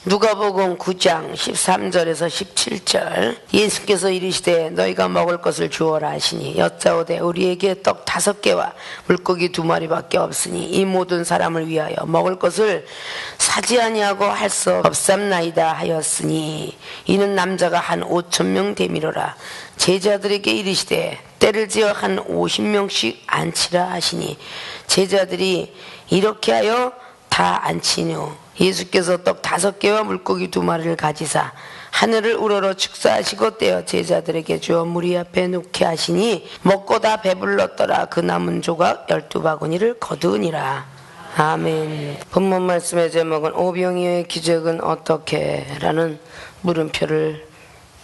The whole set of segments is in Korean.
누가복음 9장 13절에서 17절 예수께서 이르시되 너희가 먹을 것을 주어라 하시니 여짜오되 우리에게 떡 5개와 물고기 2마리밖에 없으니 이 모든 사람을 위하여 먹을 것을 사지 아니하고 할 수 없삼나이다 하였으니 이는 남자가 한 5,000명 되미로라. 제자들에게 이르시되 때를 지어 한 50명씩 앉히라 하시니 제자들이 이렇게 하여 다 앉히뇨. 예수께서 떡 5개와 물고기 2마리를 가지사 하늘을 우러러 축사하시고 떼어 제자들에게 주어 무리 앞에 놓게 하시니 먹고 다 배불렀더라. 그 남은 조각 12바구니를 거두니라. 아멘. 본문 말씀의 제목은 오병이어의 기적은 어떻게? 라는 물음표를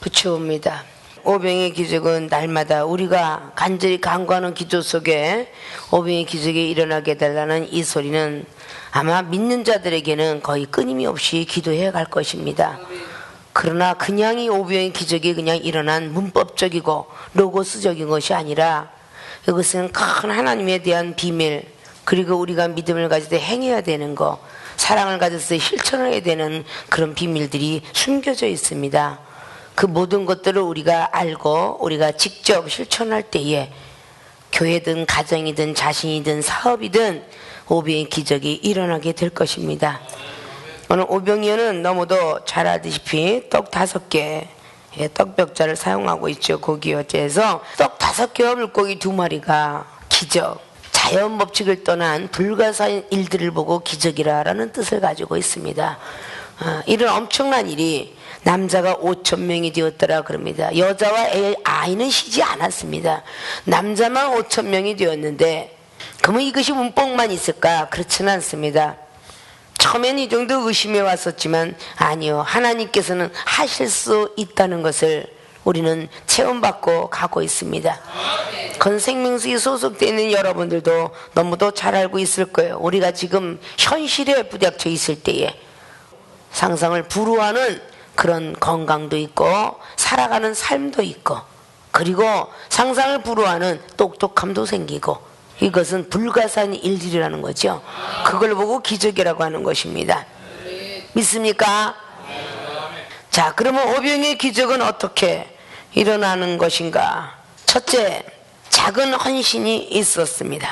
붙여옵니다. 오병이의 기적은 날마다 우리가 간절히 간구하는 기도 속에 오병이의 기적이 일어나게 해달라는 이 소리는 아마 믿는 자들에게는 거의 끊임없이 기도해 갈 것입니다. 그러나 그냥 이 오병이의 기적이 그냥 일어난 문법적이고 로고스적인 것이 아니라 이것은 큰 하나님에 대한 비밀, 그리고 우리가 믿음을 가질 때 행해야 되는 것, 사랑을 가졌을 때 실천해야 되는 그런 비밀들이 숨겨져 있습니다. 그 모든 것들을 우리가 알고 우리가 직접 실천할 때에 교회든 가정이든 자신이든 사업이든 오병이의 기적이 일어나게 될 것입니다. 오늘 오병이어는 너무도 잘 알다시피 떡 5개, 떡벽자를 사용하고 있죠. 고기 어째에서 떡 5개와 물고기 2마리가 기적, 자연 법칙을 떠난 불가사의 일들을 보고 기적이라는 뜻을 가지고 있습니다. 이런 엄청난 일이 남자가 5,000명이 되었더라 그럽니다. 여자와 아이는 쉬지 않았습니다. 남자만 5,000명이 되었는데 그러면 이것이 문법만 있을까? 그렇지는 않습니다. 처음엔 이 정도 의심해 왔었지만 아니요, 하나님께서는 하실 수 있다는 것을 우리는 체험받고 가고 있습니다. 그건 생명수에 소속되어 있는 여러분들도 너무도 잘 알고 있을 거예요. 우리가 지금 현실에 부닥쳐 있을 때에 상상을 불허하는 그런 건강도 있고 살아가는 삶도 있고, 그리고 상상을 불허하는 똑똑함도 생기고, 이것은 불가사의 일들이라는 거죠. 그걸 보고 기적이라고 하는 것입니다. 믿습니까? 자, 그러면 오병이어의 기적은 어떻게 일어나는 것인가? 첫째, 작은 헌신이 있었습니다.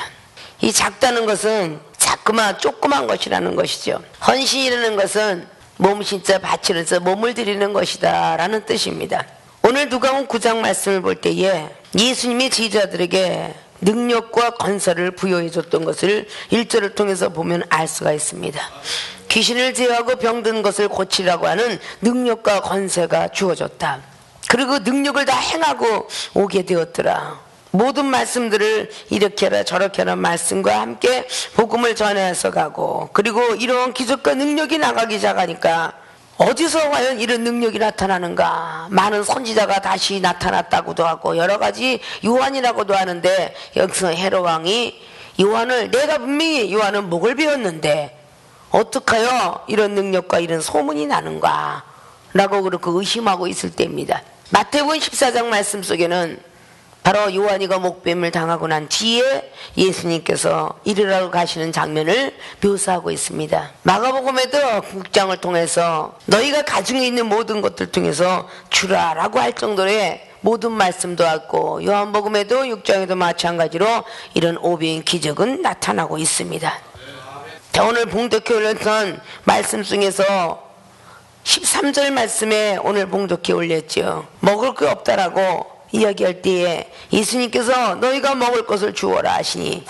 이 작다는 것은 자꾸만 조그만 것이라는 것이죠. 헌신이라는 것은 몸신자 바치면서 몸을 드리는 것이다 라는 뜻입니다. 오늘 누가복음 9장 말씀을 볼 때에 예수님이 제자들에게 능력과 권세를 부여해 줬던 것을 1절을 통해서 보면 알 수가 있습니다. 귀신을 제어하고 병든 것을 고치라고 하는 능력과 권세가 주어졌다. 그리고 능력을 다 행하고 오게 되었더라. 모든 말씀들을 이렇게 하라 저렇게 하라 말씀과 함께 복음을 전해서 가고, 그리고 이런 기적과 능력이 나가기 시작하니까 어디서 과연 이런 능력이 나타나는가? 많은 선지자가 다시 나타났다고도 하고 여러 가지 요한이라고도 하는데, 여기서 헤롯 왕이 요한을, 내가 분명히 요한은 목을 베었는데 어떡하여 이런 능력과 이런 소문이 나는가? 라고 그렇게 의심하고 있을 때입니다. 마태복음 14장 말씀 속에는 바로 요한이가 목뱀을 당하고 난 뒤에 예수님께서 이르라고 가시는 장면을 묘사하고 있습니다. 마가복음에도 6장을 통해서 너희가 가지고 있는 모든 것들 통해서 주라라고 할 정도의 모든 말씀도 하고, 요한복음에도 6장에도 마찬가지로 이런 오병이어의 기적은 나타나고 있습니다. 자, 오늘 봉독해 올렸던 말씀 중에서 13절 말씀에 오늘 봉독해 올렸죠. 먹을 게 없다라고 이야기할 때에 예수님께서 너희가 먹을 것을 주어라 하시니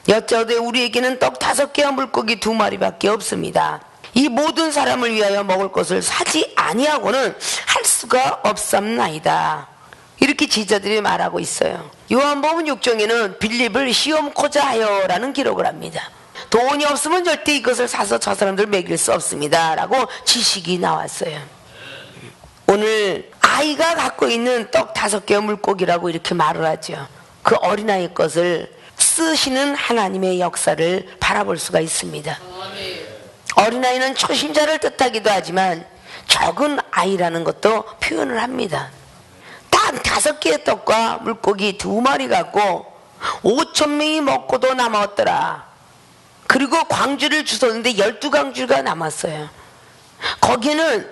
여짜오되 우리에게는 떡 5개와 물고기 2마리밖에 없습니다. 이 모든 사람을 위하여 먹을 것을 사지 아니하고는 할 수가 없삼나이다. 이렇게 제자들이 말하고 있어요. 요한복음 6장에는 빌립을 시험코자 하여 라는 기록을 합니다. 돈이 없으면 절대 이것을 사서 저 사람들 먹일 수 없습니다 라고 지식이 나왔어요. 오늘 아이가 갖고 있는 떡 5개와 물고기라고 이렇게 말을 하죠. 그 어린아이 것을 쓰시는 하나님의 역사를 바라볼 수가 있습니다. 어린아이는 초신자를 뜻하기도 하지만 적은 아이라는 것도 표현을 합니다. 딱 5개의 떡과 물고기 2마리 갖고 5,000명이 먹고도 남았더라. 그리고 광주를 주웠는데 12광주가 남았어요. 거기는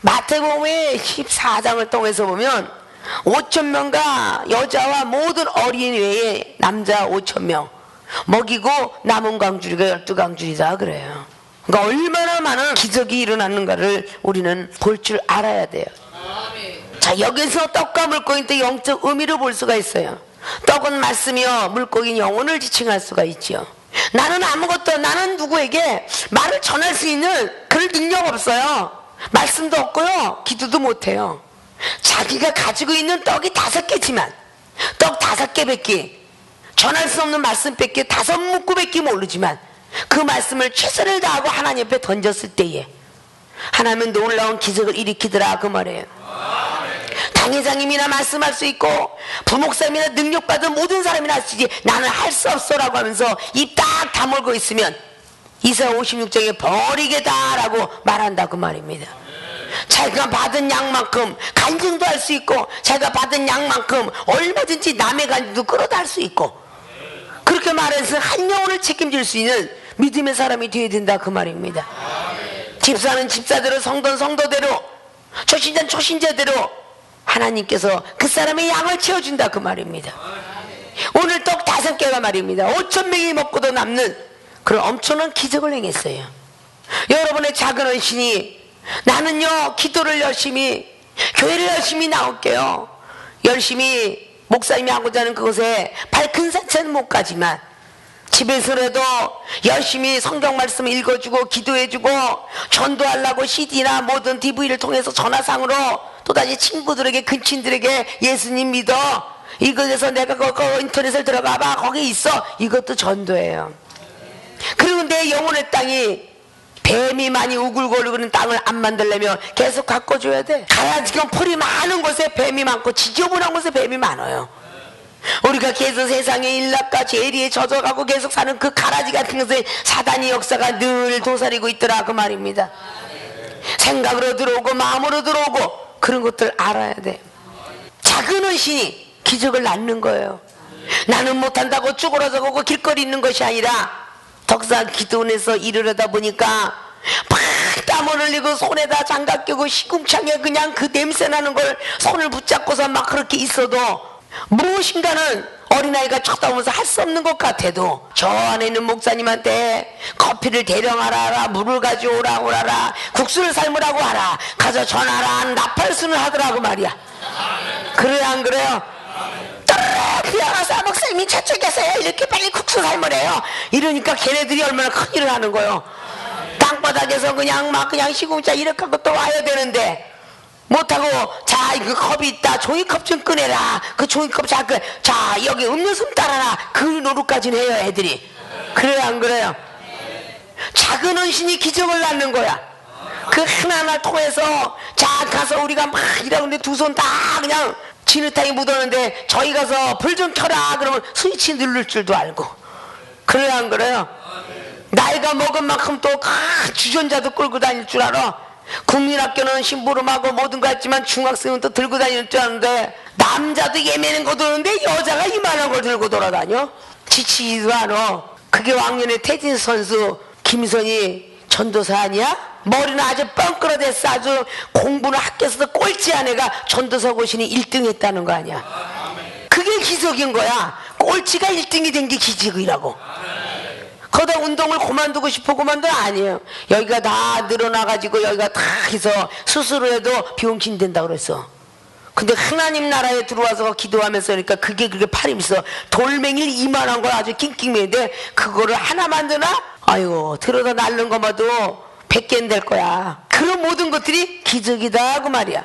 마태복음의 14장을 통해서 보면 5,000명과 여자와 모든 어린 외에 남자 5,000명 먹이고 남은 광주리가 12광주리다 그래요. 그러니까 얼마나 많은 기적이 일어났는가를 우리는 볼 줄 알아야 돼요. 자, 여기서 떡과 물고기 때 영적 의미를 볼 수가 있어요. 떡은 말씀이요, 물고기는 영혼을 지칭할 수가 있지요. 나는 아무것도, 나는 누구에게 말을 전할 수 있는 그럴 능력 없어요. 말씀도 없고요, 기도도 못해요. 자기가 가지고 있는 떡이 5개지만 떡 5개밖에 전할 수 없는 말씀밖에 5문구밖에 모르지만 그 말씀을 최선을 다하고 하나님 앞에 던졌을 때에 하나님은 놀라운 기적을 일으키더라 그 말이에요. 당회장님이나 말씀할 수 있고 부목사님이나 능력받은 모든 사람이나 할 수 있지 나는 할 수 없어 라고 하면서 입 딱 다물고 있으면 이사야 56장에 버리겠다 라고 말한다 그 말입니다. 자기가 받은 양만큼 간증도 할 수 있고 자기가 받은 양만큼 얼마든지 남의 간증도 끌어다 할 수 있고 그렇게 말해서 한 영혼을 책임질 수 있는 믿음의 사람이 되어야 된다 그 말입니다. 집사는 집사대로, 성도는 성도대로, 초신자는 초신자대로 하나님께서 그 사람의 양을 채워준다 그 말입니다. 오늘 떡 5개가 말입니다. 5,000명이 먹고도 남는 그런 엄청난 기적을 행했어요. 여러분의 작은 헌신이 나는요 기도를 열심히 교회를 열심히 나올게요, 열심히 목사님이 하고자 하는 그곳에 밝은 산차는 못 가지만 집에서라도 열심히 성경 말씀 읽어주고 기도해주고 전도하려고 CD나 모든 DV를 통해서 전화상으로 또다시 친구들에게 근친들에게 예수님 믿어, 이것에서 내가 인터넷을 들어가봐 거기 있어, 이것도 전도예요. 그리고 내 영혼의 땅이 뱀이 많이 우글거리는 땅을 안 만들려면 계속 가꿔줘야 돼. 가야 지금 풀이 많은 곳에 뱀이 많고 지저분한 곳에 뱀이 많아요. 우리가 계속 세상의 일락과 죄리에 젖어가고 계속 사는 그 가라지 같은 것에 사단의 역사가 늘 도사리고 있더라 그 말입니다. 생각으로 들어오고 마음으로 들어오고 그런 것들 알아야 돼. 작은 헌신이 기적을 낳는 거예요. 나는 못한다고 쭈그러져가고 길거리 있는 것이 아니라 덕산 기도원에서 일을 하다 보니까 막 땀을 흘리고 손에다 장갑 끼고 시궁창에 그냥 그 냄새 나는 걸 손을 붙잡고서 막 그렇게 있어도 무엇인가는 어린아이가 쳐다보면서 할 수 없는 것 같아도 저 안에 있는 목사님한테 커피를 대령하라, 물을 가져오라 오라라, 국수를 삶으라고 하라, 가서 전하라, 나팔수는 하더라고 말이야. 그래요 안 그래요? 비아가서 목사님이 저쪽에서요 이렇게 빨리 국수 삶으래요. 이러니까 걔네들이 얼마나 큰일을 하는 거예요. 땅바닥에서 그냥 시궁자 이렇게 하고 또 와야 되는데 못하고, 자 그 컵이 있다, 종이컵 좀 꺼내라, 그 종이컵 자 여기 음료수 따라라, 그 노릇까지는 해요 애들이. 그래요 안 그래요? 작은 헌신이 기적을 낳는 거야. 그 하나하나 통해서 자 가서 우리가 막 이러는데 두 손 다 그냥 진흙탕이 묻었는데 저희 가서 불 좀 켜라 그러면 스위치 누를 줄도 알고. 그래요 안 그래요? 나이가 먹은 만큼 또 주전자도 끌고 다닐 줄 알아. 국민학교는 심부름하고 모든 거 했지만 중학생은 또 들고 다닐 줄 아는데 남자도 예매는 거 도는데 여자가 이만한 걸 들고 돌아다녀? 지치지도 않아. 그게 왕년에 테니스 선수 김선희 전도사 아니야? 머리는 아주 뻥끌어댔어. 아주 공부는 학교에서도 꼴찌 아내가 전도사 고시니 1등 했다는 거 아니야? 그게 기적인 거야. 꼴찌가 1등이 된 게 기적이라고. 거기다 운동을 그만두고 싶어 그만둬? 아니에요. 여기가 다 늘어나가지고 여기가 다 해서 수술을 해도 비용신 된다고 그랬어. 근데 하나님 나라에 들어와서 기도하면서 그러니까 그게 그렇게 팔이 있어. 돌멩이를 이만한 걸 아주 낑낑매는데 그거를 하나 만드나? 아이고 들어다 날른 것만도 100개는 될 거야. 그런 모든 것들이 기적이다 그 말이야.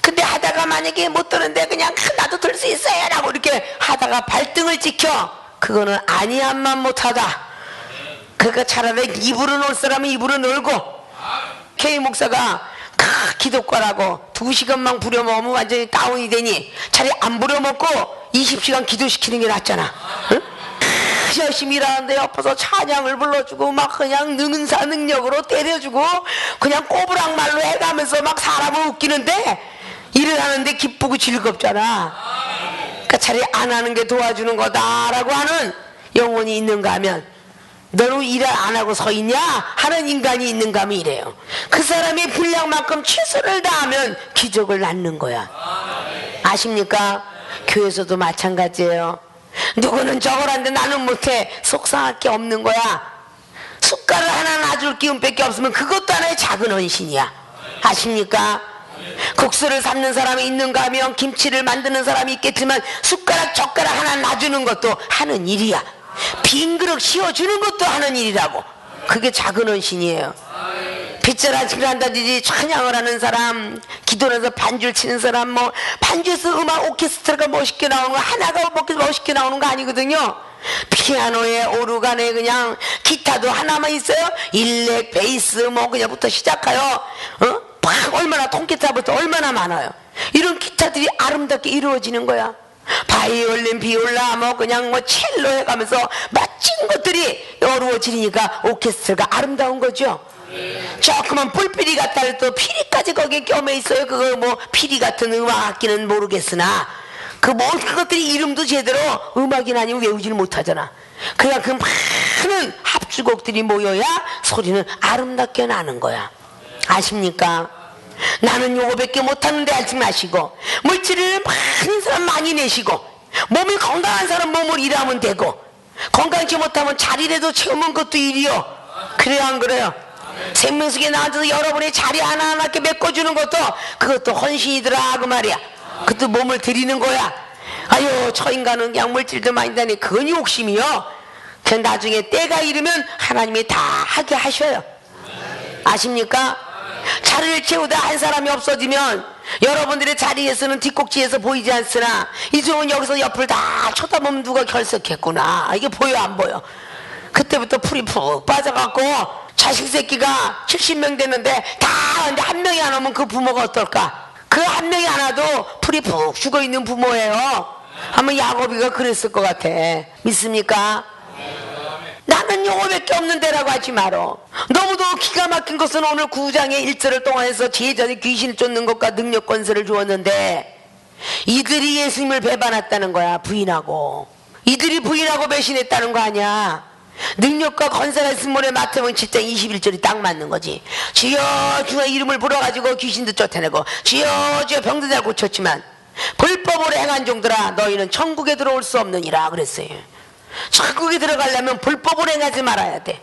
근데 하다가 만약에 못 드는데 그냥 나도 들 수 있어요 라고 이렇게 하다가 발등을 찍혀, 그거는 아니함만 못하다. 그러니까 차라리 입으로 놀 사람은 입으로 놀고, K 목사가 기독과라고 2시간만 부려먹으면 완전히 다운이 되니 차라리 안 부려먹고 20시간 기도시키는 게 낫잖아. 응? 열심히 일하는데 옆에서 찬양을 불러주고 막 그냥 능사 능력으로 때려주고 그냥 꼬부랑말로 해가면서 막 사람을 웃기는데 일을 하는데 기쁘고 즐겁잖아. 그러니까 차라리 안 하는 게 도와주는 거다라고 하는 영혼이 있는가 하면 너는 일 안 하고 서 있냐? 하는 인간이 있는가 하면 이래요. 그 사람이 분량만큼 최선을 다하면 기적을 낳는 거야. 아십니까? 교회에서도 마찬가지예요. 누구는 저걸 하는데 나는 못해. 속상할 게 없는 거야. 숟가락 하나 놔줄 기운밖에 없으면 그것도 하나의 작은 헌신이야. 아십니까? 국수를 삶는 사람이 있는가 하면 김치를 만드는 사람이 있겠지만 숟가락 젓가락 하나 놔주는 것도 하는 일이야. 빈 그릇 씌워주는 것도 하는 일이라고. 그게 작은 헌신이에요. 빗자라지를 한다든지 찬양을 하는 사람, 기도를 해서 반주를 치는 사람, 뭐 반주에서 음악 오케스트라가 멋있게 나오는 거 하나가 멋있게 나오는 거 아니거든요. 피아노에 오르간에 그냥 기타도 하나만 있어요. 일렉, 베이스 뭐 그냥부터 시작하여 막 얼마나 통기타부터 얼마나 많아요. 이런 기타들이 아름답게 이루어지는 거야. 바이올린, 비올라 뭐 그냥 뭐 첼로 해가면서 멋진 것들이 어루어지니까 오케스트라가 아름다운 거죠. 조그만 뿔피리 같다 또 피리까지 거기에 껴매 있어요. 그거 뭐 피리 같은 음악 악기는 모르겠으나 그것들이 이름도 제대로 음악이 아니면 외우지를 못하잖아. 그냥 그 많은 합주곡들이 모여야 소리는 아름답게 나는 거야. 아십니까? 나는 요거밖에 못하는데 하지 마시고, 물질을 많은 사람 많이 내시고, 몸이 건강한 사람 몸을 일하면 되고, 건강치 못하면 자리라도 채우면 그것도 일이요. 그래요 안 그래요? 생명석에 나와서 여러분의 자리 하나하나 이렇게 메꿔주는 것도 그것도 헌신이더라 그 말이야. 그것도 몸을 드리는 거야. 아유 저 인간은 그냥 물질도 많이 다니 그건 욕심이요. 그냥 나중에 때가 이르면 하나님이 다 하게 하셔요. 아십니까? 자리를 채우다 한 사람이 없어지면 여러분들의 자리에서는 뒷꼭지에서 보이지 않으나 이쪽은 여기서 옆을 다 쳐다보면 누가 결석했구나. 이게 보여 안 보여? 그때부터 풀이 푹 빠져갖고 자식 새끼가 70명 됐는데 다 근데 한 명이 안 오면 그 부모가 어떨까? 그 한 명이 안 와도 풀이 푹 죽어있는 부모예요. 한번 야곱이가 그랬을 것 같아. 믿습니까? 나는 요거밖에 없는데라고 하지 마라. 너무도 기가 막힌 것은 오늘 9장의 1절을 통해서 제자들이 귀신을 쫓는 것과 능력 권세를 주었는데 이들이 예수님을 배반했다는 거야. 부인하고 이들이 부인하고 배신했다는 거 아니야. 능력과 권세가 있으면 모레 마태복음 7장 21절이 딱 맞는 거지. 주여 주의 이름을 불어가지고 귀신도 쫓아내고 주여 주여 병도 잘 고쳤지만 불법으로 행한 종들아 너희는 천국에 들어올 수 없느니라 그랬어요. 천국에 들어가려면 불법으로 행하지 말아야 돼.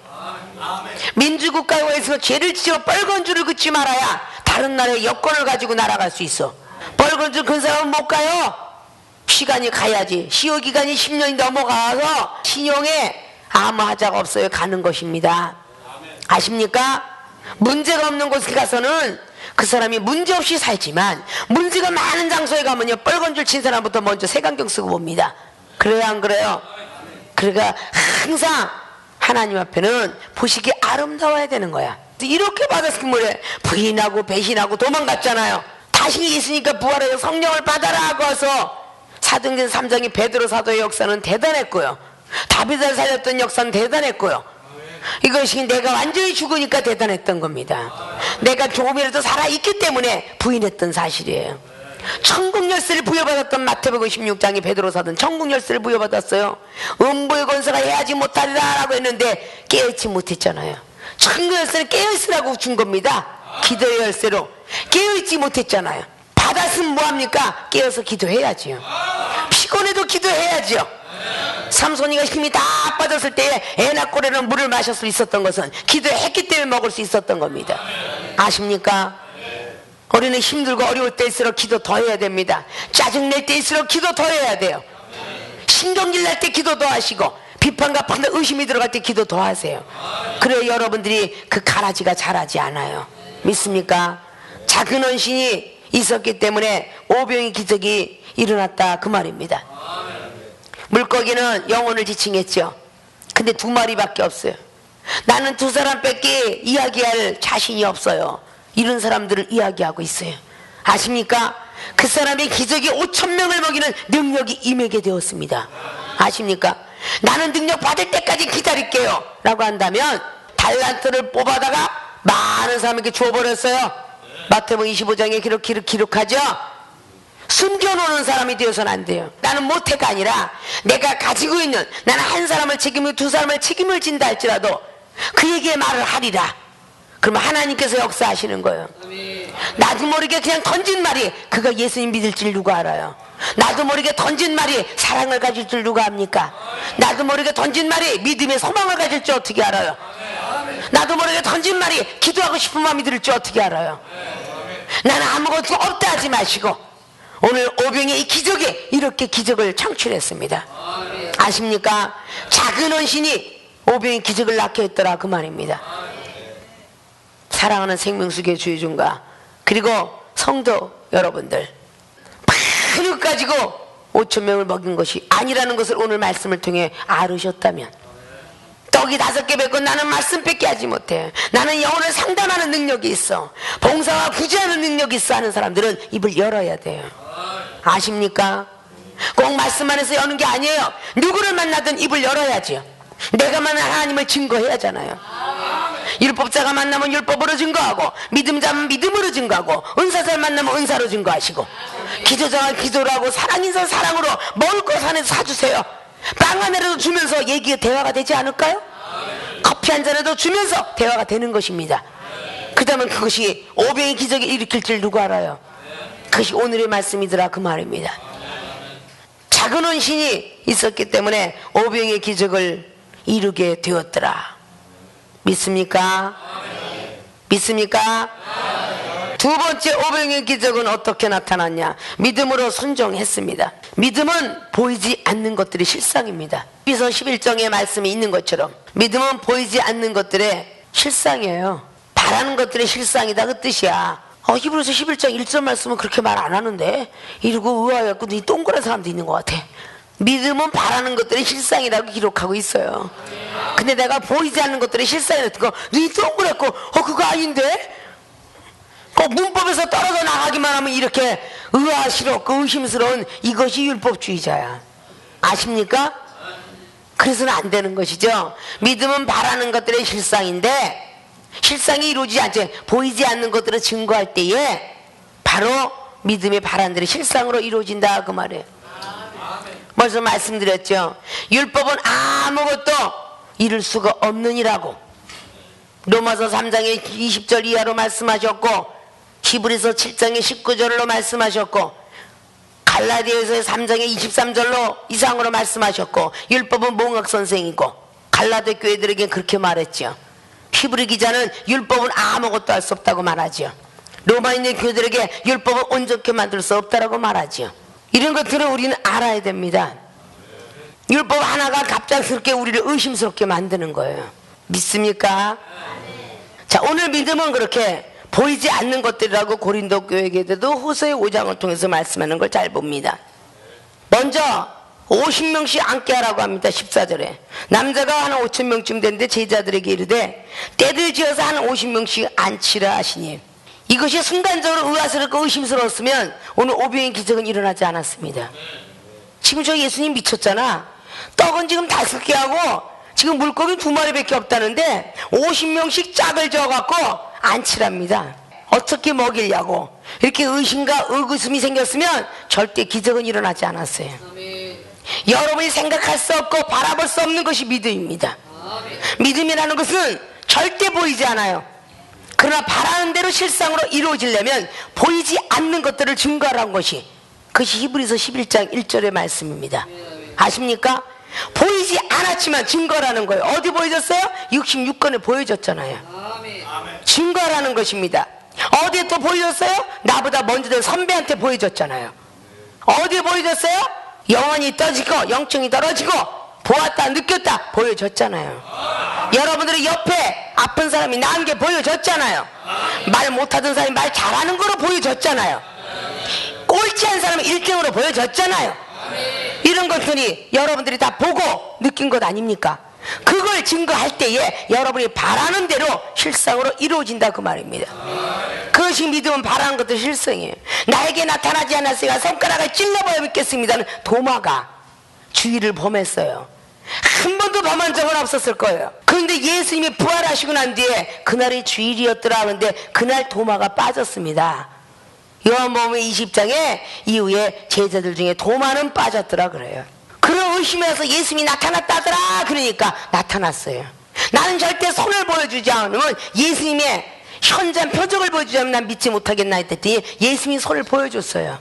민주국가에서 죄를 지어 빨간 줄을 긋지 말아야 다른 나라의 여권을 가지고 날아갈 수 있어. 빨간 줄 긋은 사람은 못 가요. 시간이 가야지. 시효기간이 10년이 넘어가서 신용에 아무 하자가 없어요. 가는 것입니다. 아십니까? 문제가 없는 곳에 가서는 그 사람이 문제없이 살지만 문제가 많은 장소에 가면요 빨간 줄 친 사람부터 먼저 색안경 쓰고 봅니다. 그래요 안 그래요? 그러니까 항상 하나님 앞에는 보시기 아름다워야 되는 거야. 이렇게 받았을 때 부인하고 배신하고 도망갔잖아요. 다시 있으니까 부활해서 성령을 받아라 하고 와서 사도행전 3장의 베드로 사도의 역사는 대단했고요. 다윗을 살렸던 역사는 대단했고요. 이것이 내가 완전히 죽으니까 대단했던 겁니다. 내가 조금이라도 살아있기 때문에 부인했던 사실이에요. 천국 열쇠를 부여받았던 마태복음 16장의 베드로 사도는 천국 열쇠를 부여받았어요. 음부의 권세가 해하지 못하리라 라고 했는데 깨어있지 못했잖아요. 천국 열쇠는 깨어있으라고 준 겁니다. 기도의 열쇠로 깨어있지 못했잖아요. 받았으면 뭐합니까? 깨어서 기도해야지요. 피곤해도 기도해야지요. 삼손이가 힘이 다 빠졌을 때에 에나골에는 물을 마실 수 있었던 것은 기도했기 때문에 먹을 수 있었던 겁니다. 아십니까? 우리는 힘들고 어려울 때일수록 기도 더 해야 됩니다. 짜증낼 때일수록 기도 더 해야 돼요. 신경질 날 때 기도 더 하시고 비판과 판단 의심이 들어갈 때 기도 더 하세요. 그래야 여러분들이 그 가라지가 자라지 않아요. 믿습니까? 작은 헌신이 있었기 때문에 오병의 기적이 일어났다 그 말입니다. 물고기는 영혼을 지칭했죠. 근데 2마리밖에 없어요. 나는 2사람밖에 이야기할 자신이 없어요. 이런 사람들을 이야기하고 있어요. 아십니까? 그 사람의 기적이 5,000명을 먹이는 능력이 임하게 되었습니다. 아십니까? 나는 능력 받을 때까지 기다릴게요 라고 한다면 달란트를 뽑아다가 많은 사람에게 줘버렸어요. 마태복음 25장에 기록하죠. 숨겨놓는 사람이 되어서는 안 돼요. 나는 못해가 아니라 내가 가지고 있는, 나는 한 사람을 책임을, 두 사람을 책임을 진다 할지라도 그에게 말을 하리라. 그러면 하나님께서 역사하시는 거예요. 나도 모르게 그냥 던진 말이 그가 예수님 믿을 줄 누가 알아요? 나도 모르게 던진 말이 사랑을 가질 줄 누가 압니까? 나도 모르게 던진 말이 믿음의 소망을 가질 줄 어떻게 알아요? 나도 모르게 던진 말이 기도하고 싶은 마음이 들 줄 어떻게 알아요? 나는 아무것도 없다 하지 마시고 오늘 오병의 이 기적이 이렇게 기적을 창출했습니다. 아십니까? 작은 헌신이 오병의 기적을 낳게 했더라 그 말입니다. 사랑하는 생명수계 주의중과 그리고 성도 여러분들, 많은 것 가지고 5,000명을 먹인 것이 아니라는 것을 오늘 말씀을 통해 알으셨다면, 떡이 5개 뱉고 나는 말씀밖에 하지 못해, 나는 영혼을 상담하는 능력이 있어, 봉사와 구제하는 능력이 있어 하는 사람들은 입을 열어야 돼요. 아십니까? 꼭 말씀만 해서 여는 게 아니에요. 누구를 만나든 입을 열어야지요. 내가 만난 하나님을 증거해야 하잖아요. 율법자가 만나면 율법으로 증거하고, 믿음자면 믿음으로 증거하고, 은사자를 만나면 은사로 증거하시고, 기도자가 기도를 하고, 사랑인사 사랑으로 먹을 것 안에서 사주세요. 빵 하나라도 주면서 대화가 되지 않을까요? 커피 한 잔이라도 주면서 대화가 되는 것입니다. 그러면 그것이 오병의 기적을 일으킬 줄 누가 알아요? 그것이 오늘의 말씀이더라 그 말입니다. 작은 헌신이 있었기 때문에 오병의 기적을 이루게 되었더라. 믿습니까? 믿습니까? 두 번째 오병의 기적은 어떻게 나타났냐? 믿음으로 순종했습니다. 믿음은 보이지 않는 것들이 실상입니다. 에베소 11장의 말씀이 있는 것처럼 믿음은 보이지 않는 것들의 실상이에요. 바라는 것들의 실상이다 그 뜻이야. 히브리서 11장 1절 말씀은 그렇게 말 안 하는데 이러고 의아해갖고 이 동그란 사람도 있는 것 같아. 믿음은 바라는 것들의 실상이라고 기록하고 있어요. 근데 내가 보이지 않는 것들의 실상이라고 눈이 동그랗고 그거 아닌데? 꼭 문법에서 떨어져 나가기만 하면 이렇게 의아스럽고 의심스러운 이것이 율법주의자야. 아십니까? 그래서는 안 되는 것이죠. 믿음은 바라는 것들의 실상인데 실상이 이루어지지 않지, 보이지 않는 것들을 증거할 때에 바로 믿음의 바란들이 실상으로 이루어진다 그 말이에요. 벌써 말씀드렸죠. 율법은 아무것도 이룰 수가 없느니라고 로마서 3장의 20절 이하로 말씀하셨고, 히브리서 7장의 19절로 말씀하셨고, 갈라디아서의 3장의 23절로 이상으로 말씀하셨고, 율법은 몽학선생이고 갈라디아 교회들에게 그렇게 말했죠. 히브리 기자는 율법은 아무것도 할 수 없다고 말하죠. 로마에 있는 교회들에게 율법은 온전케 만들 수 없다고 말하죠. 이런 것들을 우리는 알아야 됩니다. 율법 하나가 갑작스럽게 우리를 의심스럽게 만드는 거예요. 믿습니까? 자, 오늘 믿음은 그렇게 보이지 않는 것들이라고 고린도 교회에게도 후서의 5장을 통해서 말씀하는 걸 잘 봅니다. 먼저 50명씩 앉게 하라고 합니다. 14절에 남자가 한 5,000명쯤 되는데 제자들에게 이르되 때를 지어서 한 50명씩 앉히라 하시니, 이것이 순간적으로 의아스럽고 의심스러웠으면 오늘 오병의 기적은 일어나지 않았습니다. 지금 저 예수님 미쳤잖아. 떡은 지금 5개 하고 지금 물고기 2마리밖에 없다는데 50명씩 짝을 지어갖고 앉히랍니다. 어떻게 먹이려고? 이렇게 의심과 의구심이 생겼으면 절대 기적은 일어나지 않았어요. 여러분이 생각할 수 없고 바라볼 수 없는 것이 믿음입니다. 믿음이라는 것은 절대 보이지 않아요. 그러나 바라는 대로 실상으로 이루어지려면 보이지 않는 것들을 증거하라는 것이, 그것이 히브리서 11장 1절의 말씀입니다. 아십니까? 보이지 않았지만 증거라는 거예요. 어디 보여졌어요? 66권에 보여졌잖아요. 증거라는 것입니다. 어디에 또 보여졌어요? 나보다 먼저 된 선배한테 보여졌잖아요. 어디에 보여졌어요? 영혼이 떠지고 영적이 떨어지고 보았다 느꼈다 보여졌잖아요. 여러분들의 옆에 아픈 사람이 나은 게 보여졌잖아요. 말 못하던 사람이 말 잘하는 거로 보여졌잖아요. 꼴찌한 사람이 1등으로 보여졌잖아요. 이런 것들이 여러분들이 다 보고 느낀 것 아닙니까? 그걸 증거할 때에 여러분이 바라는 대로 실상으로 이루어진다 그 말입니다. 그것이 믿음은 바라는 것도 실상이에요. 나에게 나타나지 않았으니까 손가락을 찔러봐야 믿겠습니다는 도마가 주의를 범했어요. 한 번도 범한 적은 없었을 거예요. 그런데 예수님이 부활하시고 난 뒤에 그날이 주일이었더라 하는데 그날 도마가 빠졌습니다. 요한복음 20장에 이후에 제자들 중에 도마는 빠졌더라 그래요. 그런 의심해서 예수님이 나타났다더라 그러니까 나타났어요. 나는 절대 손을 보여주지 않으면 예수님의 현장 표적을 보여주지 않으면 난 믿지 못하겠나 했더니 예수님이 손을 보여줬어요.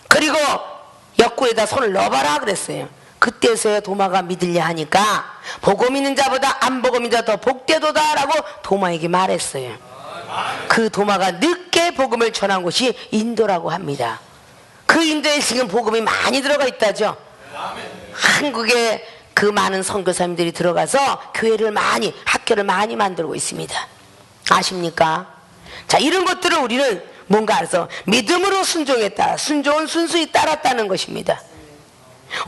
그리고 옆구리에다 손을 넣어봐라 그랬어요. 그때서야 도마가 믿으려 하니까 보고 믿는 자보다 안 보고 믿는 자 더 복되도다 라고 도마에게 말했어요. 그 도마가 늦게 복음을 전한 곳이 인도라고 합니다. 그 인도에 지금 복음이 많이 들어가 있다죠. 한국에 그 많은 선교사님들이 들어가서 교회를 많이, 학교를 많이 만들고 있습니다. 아십니까? 자, 이런 것들을 우리는 뭔가 알아서 믿음으로 순종했다. 순종은 순수히 따랐다는 것입니다.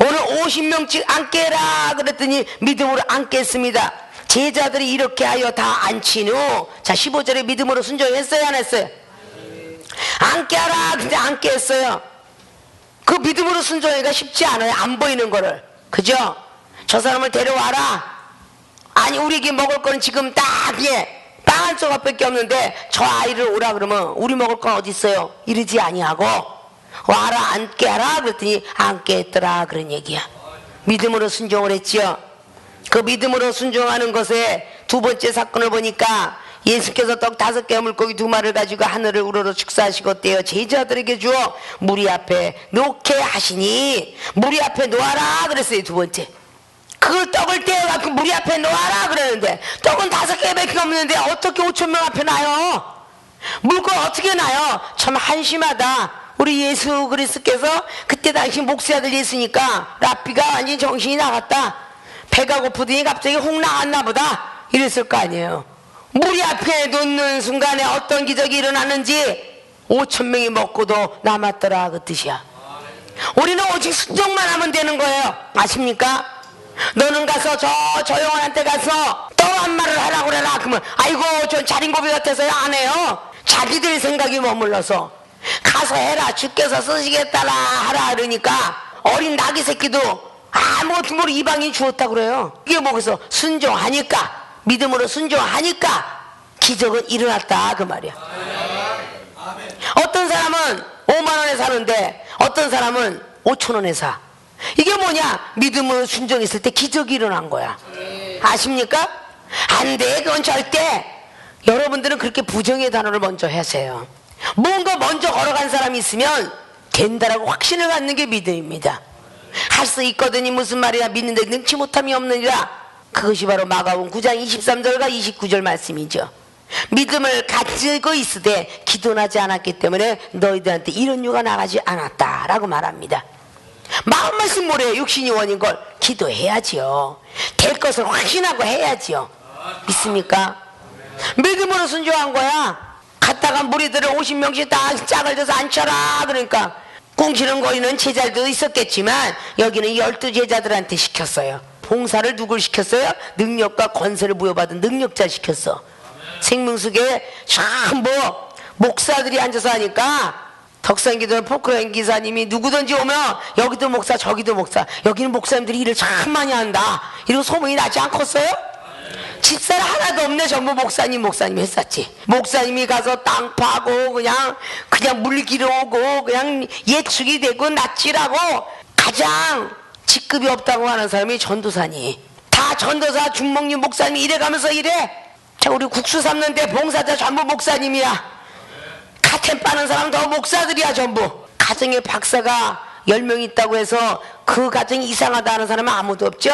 오늘 50명씩 앉게라 그랬더니 믿음으로 앉겠습니다. 제자들이 이렇게 하여 다 앉힌 후, 자 15절에 믿음으로 순종했어요 안 했어요? 앉게 하라 근데 앉게 했어요. 그 믿음으로 순종하기가 쉽지 않아요. 안 보이는 거를. 그죠? 저 사람을 데려와라. 아니 우리에게 먹을 거는 지금 딱 빵 한 조각밖에 없는데 저 아이를 오라 그러면 우리 먹을 건 어디 있어요? 이러지 아니하고 와라 앉게 하라 그랬더니 앉게 했더라 그런 얘기야. 믿음으로 순종을 했지요. 그 믿음으로 순종하는 것에 두 번째 사건을 보니까 예수께서 떡 5개 물고기 2마리를 가지고 하늘을 우러러 축사하시고 떼어 제자들에게 주어 무리 앞에 놓게 하시니 무리 앞에 놓아라 그랬어요. 두 번째 그 떡을 떼어갖고 무리 앞에 놓아라 그러는데 떡은 5개밖에 없는데 어떻게 5,000명 앞에 놔요? 물건 어떻게 놔요? 참 한심하다. 우리 예수 그리스도께서 그때 당시 목수의 아들 예수니까 랍비가 완전히 정신이 나갔다. 배가 고프더니 갑자기 혹 나갔나 보다 이랬을 거 아니에요. 무리 앞에 놓는 순간에 어떤 기적이 일어났는지 5,000명이 먹고도 남았더라 그 뜻이야. 우리는 오직 순종만 하면 되는 거예요. 아십니까? 너는 가서 저 영혼한테 가서 떡 한 마리를 하라고 그래라. 그러면 아이고 전 자린고비 같아서요 안 해요. 자기들 생각이 머물러서 가서 해라. 주께서 쓰시겠다라 하라 그러니까 어린 나귀 새끼도 아무것도 모르고 이방인이 주었다 그래요. 이게 뭐겠어? 순종하니까 믿음으로 순종하니까 기적은 일어났다 그 말이야. 어떤 사람은 5만 원에 사는데 어떤 사람은 5천 원에 사. 이게 뭐냐? 믿음으로 순종했을 때 기적이 일어난 거야. 아십니까? 안 돼. 그건 절대. 여러분들은 그렇게 부정의 단어를 먼저 하세요. 뭔가 먼저 걸어간 사람이 있으면 된다라고 확신을 갖는 게 믿음입니다. 할 수 있거든이 무슨 말이야? 믿는데 능치 못함이 없느니라. 그것이 바로 마가복음 9장 23절과 29절 말씀이죠. 믿음을 가지고 있으되 기도하지 않았기 때문에 너희들한테 이런 유가 나가지 않았다라고 말합니다. 마음 말씀 뭐래요? 육신이 원인 걸 기도해야지요. 될 것을 확신하고 해야지요. 믿습니까? 믿음으로 순종한 거야. 갔다가 무리들을 50명씩 다 짝을 져서 앉혀라 그러니까 꿍시는 거리는 제자들도 있었겠지만 여기는 12제자들한테 시켰어요. 봉사를 누굴 시켰어요? 능력과 권세를 부여받은 능력자 시켰어. 생명수계 전부 목사들이 앉아서 하니까 덕산기도 포크레인 기사님이 누구든지 오면 여기도 목사 저기도 목사 여기는 목사님들이 일을 참 많이 한다 이러고 소문이 나지 않겠어요? 집사람 하나도 없네. 전부 목사님이 했었지. 목사님이 가서 땅 파고 그냥 물기로 오고 그냥 예축이 되고 낯질하고 가장 직급이 없다고 하는 사람이 전도사니. 다 전도사 중목님 목사님이 이래가면서 이래. 자 우리 국수 삶는데 봉사자 전부 목사님이야. 카텐 빠는 사람 더 목사들이야 전부. 가정에 박사가 10명 있다고 해서 그 가정이 이상하다 하는 사람은 아무도 없죠.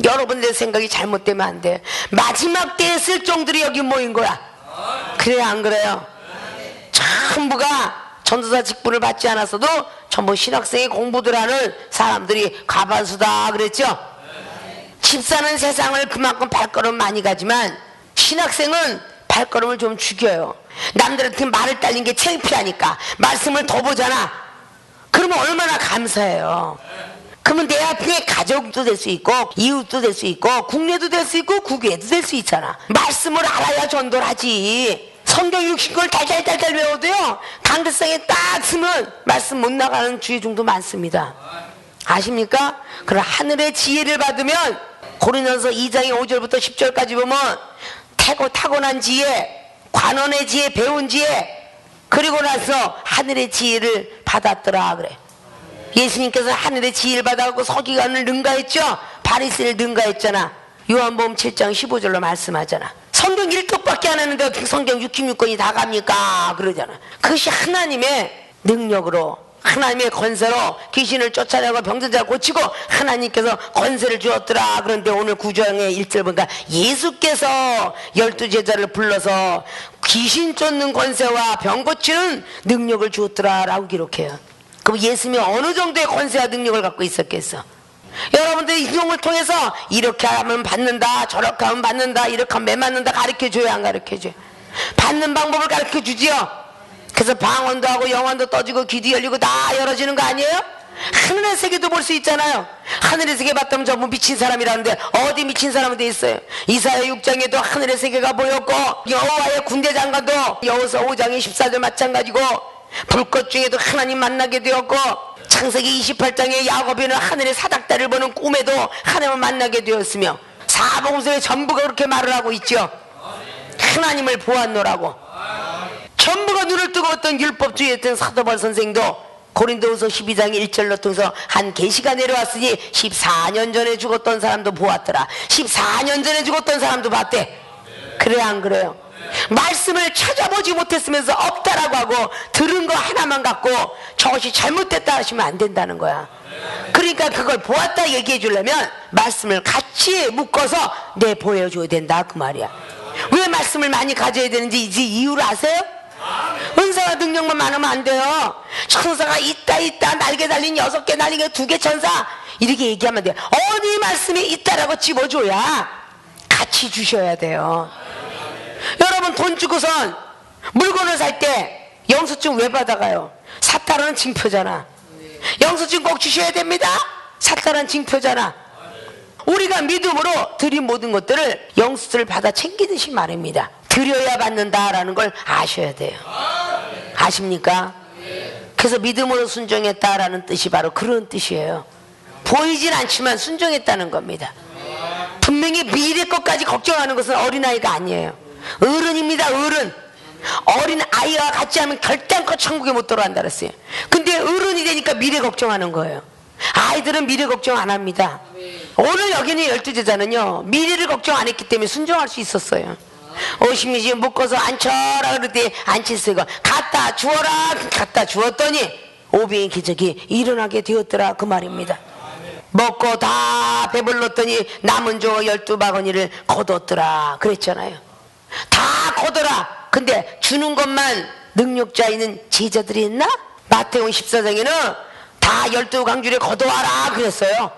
여러분들 생각이 잘못되면 안 돼. 마지막 때에 쓸 종들이 여기 모인 거야. 그래요 안 그래요? 전부가 전도사 직분을 받지 않았어도 전부 신학생이 공부들 하는 사람들이 가반수다 그랬죠. 집사는 세상을 그만큼 발걸음 많이 가지만 신학생은 발걸음을 좀 죽여요. 남들한테 말을 딸린 게 창피하니까 말씀을 더 보잖아. 그러면 얼마나 감사해요. 그러면 내 앞에 가족도 될 수 있고 이웃도 될 수 있고 국내도 될 수 있고 국외도 될 수 있잖아. 말씀을 알아야 전도를 하지. 성경 60권 달달달달 외워도요 강대성에 딱 쓰면 말씀 못 나가는 주의 종도 많습니다. 아십니까? 그럼 하늘의 지혜를 받으면 고린도전서 2장의 5절부터 10절까지 보면 타고난 지혜, 관원의 지혜, 배운 지혜, 그리고 나서 하늘의 지혜를 받았더라 그래. 예수님께서 하늘의 지혜를 받아갖고 서기관을 능가했죠. 바리새인을 능가했잖아. 요한복음 7장 15절로 말씀하잖아. 성경 1쪽밖에 안 하는데 성경 66권이 다 갑니까? 그러잖아. 그것이 하나님의 능력으로, 하나님의 권세로 귀신을 쫓아내고 병든자를 고치고 하나님께서 권세를 주었더라. 그런데 오늘 9장의 1절 보니까 예수께서 12제자를 불러서 귀신 쫓는 권세와 병 고치는 능력을 주었더라 라고 기록해요. 그럼 예수님이 어느 정도의 권세와 능력을 갖고 있었겠어? 여러분들이 인용을 통해서 이렇게 하면 받는다, 저렇게 하면 받는다, 이렇게 하면 매 맞는다 가르쳐줘요, 안 가르쳐줘요? 받는 방법을 가르쳐주지요. 그래서 방언도 하고 영혼도 떠지고 귀도 열리고 다 열어지는 거 아니에요? 하늘의 세계도 볼 수 있잖아요. 하늘의 세계 봤다면 전부 미친 사람이라는데 어디 미친 사람이 돼 있어요? 이사야 6장에도 하늘의 세계가 보였고 여호와의 군대 장관도 여호수아 5장의 14절 마찬가지고 불꽃 중에도 하나님 만나게 되었고 창세기 28장에 야곱이는 하늘의 사닥다리를 보는 꿈에도 하나님을 만나게 되었으며 사복음서에 전부가 그렇게 말을 하고 있죠. 하나님을 보았노라고. 전부가 눈을 뜨고 어떤 율법주의였던 사도바울 선생도 고린도후서 12장 1절로 통해서 한 계시가 내려왔으니 14년 전에 죽었던 사람도 보았더라. 14년 전에 죽었던 사람도 봤대. 그래요, 안 그래요? 말씀을 찾아보지 못했으면서 없다라고 하고 들은 거 하나만 갖고 저것이 잘못됐다 하시면 안 된다는 거야. 그러니까 그걸 보았다 얘기해 주려면 말씀을 같이 묶어서 보여줘야 된다 그 말이야. 왜 말씀을 많이 가져야 되는지 이제 이유를 아세요? 은사와 능력만 많으면 안 돼요. 천사가 있다 날개 달린 6개 날린 게 2개 천사 이렇게 얘기하면 돼요. 어디 말씀이 있다라고 집어줘야 같이 주셔야 돼요. 여러분 돈 주고선 물건을 살 때 영수증 왜 받아가요? 샀다라는 징표잖아. 영수증 꼭 주셔야 됩니다. 샀다라는 징표잖아. 우리가 믿음으로 드린 모든 것들을 영수증을 받아 챙기듯이 말입니다. 드려야 받는다라는 걸 아셔야 돼요. 아십니까? 그래서 믿음으로 순종했다라는 뜻이 바로 그런 뜻이에요. 보이진 않지만 순종했다는 겁니다. 분명히 미래 것까지 걱정하는 것은 어린아이가 아니에요. 어른입니다. 어린 아이와 같이 하면 결단코 천국에 못 들어간다 그랬어요. 근데 어른이 되니까 미래 걱정하는 거예요. 아이들은 미래 걱정 안 합니다. 오늘 여기는 12제자는요 미래를 걱정 안 했기 때문에 순종할 수 있었어요. 50년 묶어서 앉혀라 그럴 때 앉혔어요. 갖다 주어라 갖다 주었더니 오병의 기적이 일어나게 되었더라 그 말입니다. 먹고 다 배불렀더니 남은 저 12바구니를 거뒀더라 그랬잖아요. 다 거둬라. 근데 주는 것만 능력자 있는 제자들이 있나? 마태복음 14장에는 다 12강줄에 거둬와라 그랬어요.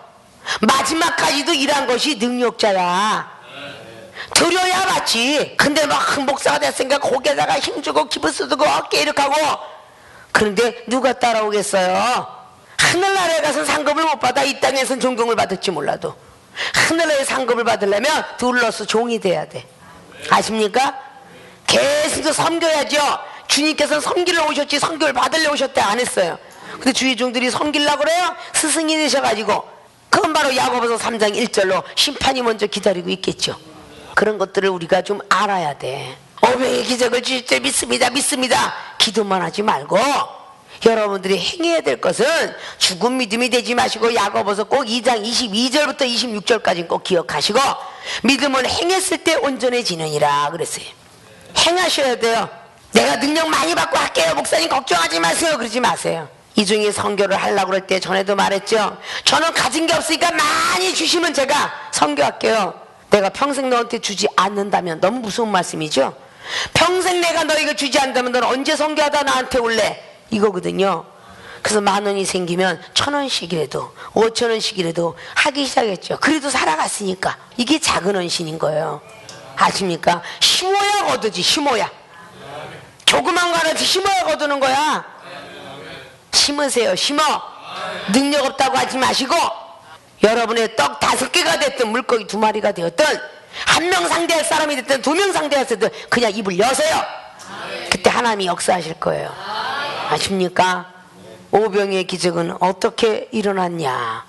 마지막까지도 일한 것이 능력자야. 드려야 받지. 근데 막 목사가 됐으니까 고개에다가 힘주고 기분 쓰고 어깨 이렇게 하고 그런데 누가 따라오겠어요? 하늘나라에 가서 상급을 못 받아 이 땅에서는 존경을 받을지 몰라도 하늘나라에 상급을 받으려면 둘러서 종이 돼야 돼. 아십니까? 계속 섬겨야죠. 주님께서는 섬기러 오셨지 섬교를 받으려 오셨대 안 했어요. 근데 주의 종들이 섬기려고 그래요? 스승이 되셔가지고 그건 바로 야고보서 3장 1절로 심판이 먼저 기다리고 있겠죠. 그런 것들을 우리가 좀 알아야 돼. 오병의 기적을 주실 때 믿습니다 기도만 하지 말고 여러분들이 행해야 될 것은 죽은 믿음이 되지 마시고 야고보서 꼭 2장 22절부터 26절까지 꼭 기억하시고 믿음은 행했을 때 온전해지느니라 그랬어요. 행하셔야 돼요. 내가 능력 많이 받고 할게요 목사님 걱정하지 마세요 그러지 마세요. 이 중에 선교를 하려고 그럴 때 전에도 말했죠. 저는 가진 게 없으니까 많이 주시면 제가 선교할게요. 내가 평생 너한테 주지 않는다면 너무 무서운 말씀이죠. 평생 내가 너에게 주지 않는다면 너는 언제 선교하다 나한테 올래 이거거든요. 그래서 10,000원이 생기면 1,000원씩이라도 5,000원씩이라도 하기 시작했죠. 그래도 살아갔으니까 이게 작은 헌신인 거예요. 아십니까? 심어야 거두지 심어야. 조그만 거 하나씩 심어야 거두는 거야. 심으세요. 심어. 능력 없다고 하지 마시고 여러분의 떡 5개가 됐든 물고기 2마리가 되었든 1명 상대할 사람이 됐든 2명 상대할 때든 그냥 입을 여세요. 그때 하나님이 역사하실 거예요. 아십니까? 오병의 기적은 어떻게 일어났냐?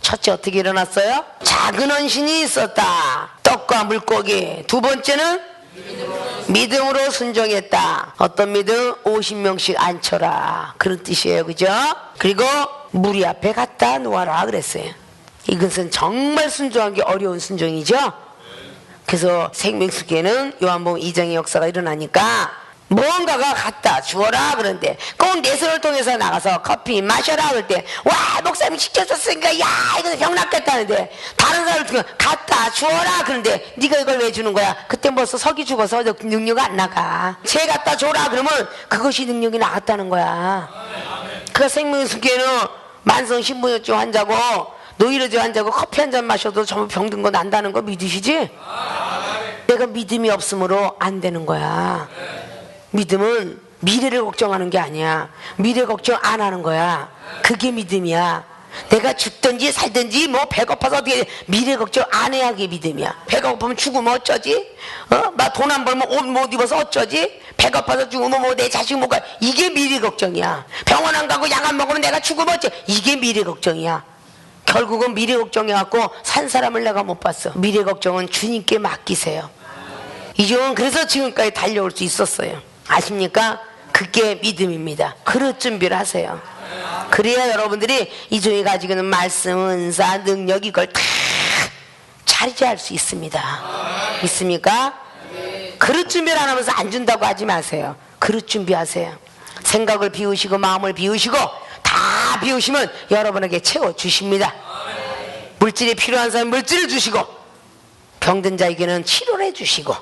첫째 어떻게 일어났어요? 작은 헌신이 있었다. 떡과 물고기. 두 번째는 믿음으로 순종했다. 어떤 믿음? 50명씩 앉혀라. 그런 뜻이에요. 그죠? 그리고 무리 앞에 갖다 놓아라 그랬어요. 이것은 정말 순종한 게 어려운 순종이죠. 그래서 생명수계는 요한복음 2장의 역사가 일어나니까 뭔가가 갖다 주어라 그런데 꼭 내 손을 통해서 나가서 커피 마셔라 그럴 때 와 목사님이 시켜줬으니까 야 이거 병 낫겠다는데 다른 사람을 통해 갖다 주어라 그런데 네가 이걸 왜 주는 거야? 그때 벌써 석이 죽어서 능력 안 나가. 쟤 갖다 줘라 그러면 그것이 능력이 나갔다는 거야. 그 생명수계는 만성 신부염증 환자고 노이로제 환자고 커피 한 잔 마셔도 전부 병든 거 난다는 거 믿으시지? 내가 믿음이 없으므로 안 되는 거야. 믿음은 미래를 걱정하는 게 아니야. 미래 걱정 안 하는 거야. 그게 믿음이야. 내가 죽든지 살든지 뭐 배고파서 어떻게 미래 걱정 안 해야 그게 믿음이야. 배가 고프면 죽으면 어쩌지? 나 돈 안 벌면 옷 못 입어서 어쩌지? 배고파서 죽으면 뭐 내 자식 못 가. 이게 미래 걱정이야. 병원 안 가고 약 안 먹으면 내가 죽으면 어쩌? 이게 미래 걱정이야. 결국은 미래 걱정해갖고 산 사람을 내가 못 봤어. 미래 걱정은 주님께 맡기세요. 이종은 그래서 지금까지 달려올 수 있었어요. 아십니까? 그게 믿음입니다. 그릇 준비를 하세요. 그래야 여러분들이 이종이 가지고 있는 말씀, 은사, 능력 이걸 다 차지할 수 있습니다. 믿습니까? 그릇 준비를 안 하면서 안 준다고 하지 마세요. 그릇 준비하세요. 생각을 비우시고 마음을 비우시고 다 비우시면 여러분에게 채워주십니다. 물질이 필요한 사람 물질을 주시고 병든 자에게는 치료를 해주시고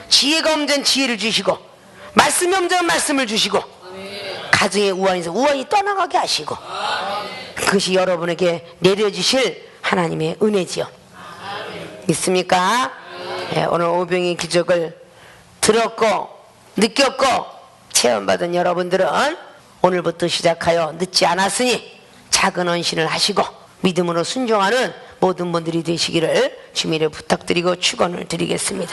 지혜가 없는 자는 지혜를 주시고 말씀이 없는 자는 말씀을 주시고 가정에 우환이 있어 우환이 떠나가게 하시고 그것이 여러분에게 내려주실 하나님의 은혜지요. 믿습니까? 네, 오늘 오병의 기적을 들었고 느꼈고 체험받은 여러분들은 오늘부터 시작하여 늦지 않았으니 작은 헌신을 하시고 믿음으로 순종하는 모든 분들이 되시기를 주미를 부탁드리고 축원을 드리겠습니다.